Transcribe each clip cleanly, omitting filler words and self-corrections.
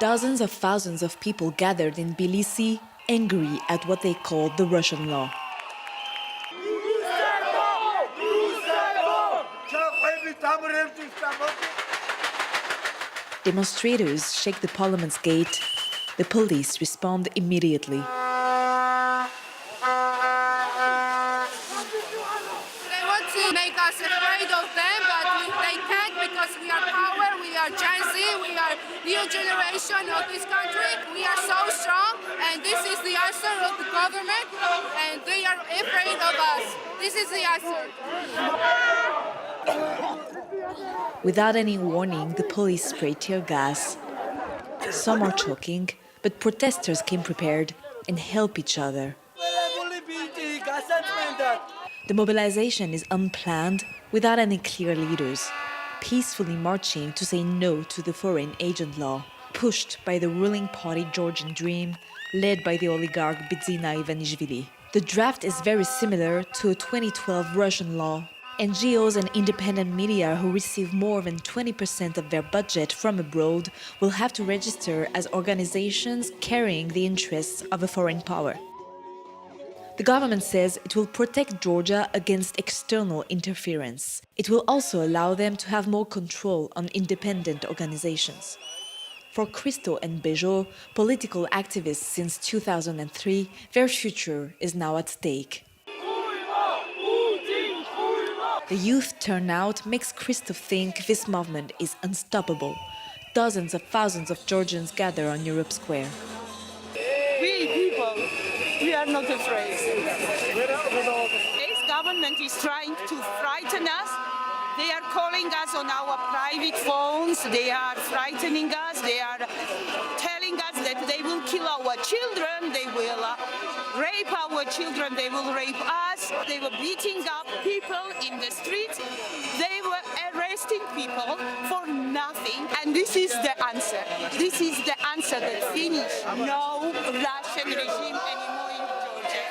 thousands of people gathered in Tbilisi, angry at what they called the Russian law. Demonstrators shake the parliament's gate. The police respond immediately. They want to make us afraid of them, but they can't because we are power, we are Gen Z, we are new generation of this country. We are so strong, and this is the answer of the government, and they are afraid of us. This is the answer. Without any warning, the police sprayed tear gas. Some are choking, but protesters came prepared and help each other. The mobilization is unplanned, without any clear leaders, peacefully marching to say no to the foreign agent law, pushed by the ruling party Georgian Dream, led by the oligarch Bidzina Ivanishvili. The draft is very similar to a 2012 Russian law. NGOs and independent media who receive more than 20% of their budget from abroad will have to register as organizations carrying the interests of a foreign power. The government says it will protect Georgia against external interference. It will also allow them to have more control on independent organizations. For Christo and Bejo, political activists since 2003, their future is now at stake. The youth turnout makes Christo think this movement is unstoppable. Dozens of thousands of Georgians gather on Europe Square. We people, we are not afraid. This government is trying to frighten us. They are calling us on our private phones. They are frightening us. They are telling us that they will kill our children. They will rape our children. They will rape us. They were beating up people in the streets. They were arresting people for nothing. And this is the answer. This is the answer that finish no Russian regime anymore in Georgia.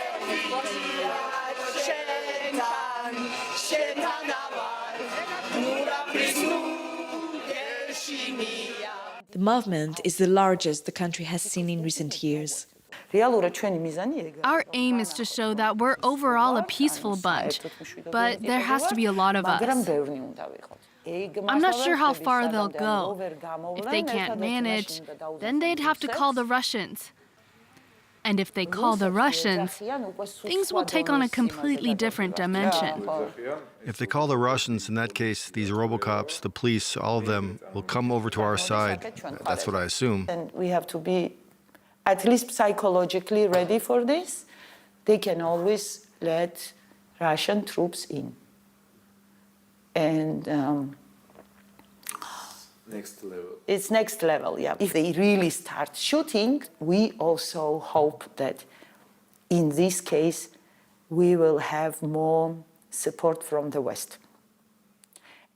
The movement is the largest the country has seen in recent years. Our aim is to show that we're overall a peaceful bunch, but there has to be a lot of us. I'm not sure how far they'll go. If they can't manage, then they'd have to call the Russians. And if they call the Russians, things will take on a completely different dimension. If they call the Russians, in that case, these robocops, the police, all of them will come over to our side. That's what I assume. And we have to be at least psychologically ready for this. They can always let Russian troops in. And next level. It's next level, yeah. If they really start shooting, we also hope that in this case, we will have more support from the West.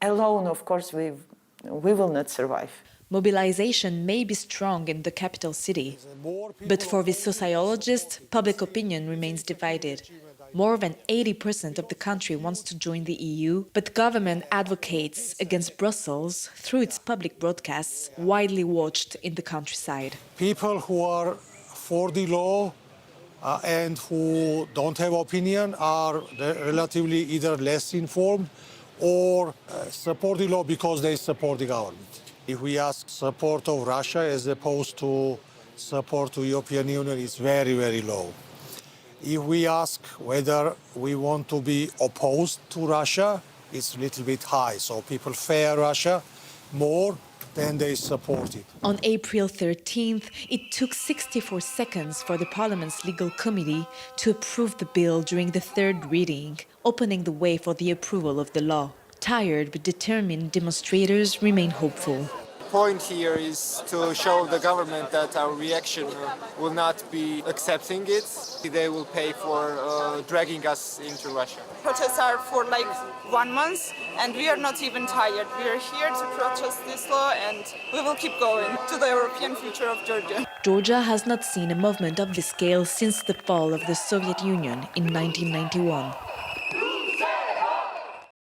Alone, of course, we will not survive. Mobilization may be strong in the capital city, but for the sociologist, public opinion remains divided. More than 80% of the country wants to join the EU, but government advocates against Brussels through its public broadcasts, widely watched in the countryside. People who are for the law and who don't have opinion are relatively either less informed or support the law because they support the government. If we ask support of Russia as opposed to support to European Union, it's very, very low. If we ask whether we want to be opposed to Russia, it's a little bit high. So people fear Russia more than they support it. On April 13th, it took 64 seconds for the Parliament's legal committee to approve the bill during the third reading, opening the way for the approval of the law. Tired but determined demonstrators remain hopeful. The point here is to show the government that our reaction will not be accepting it. They will pay for dragging us into Russia. Protests are for like 1 month and we are not even tired. We are here to protest this law and we will keep going to the European future of Georgia. Georgia has not seen a movement of this scale since the fall of the Soviet Union in 1991.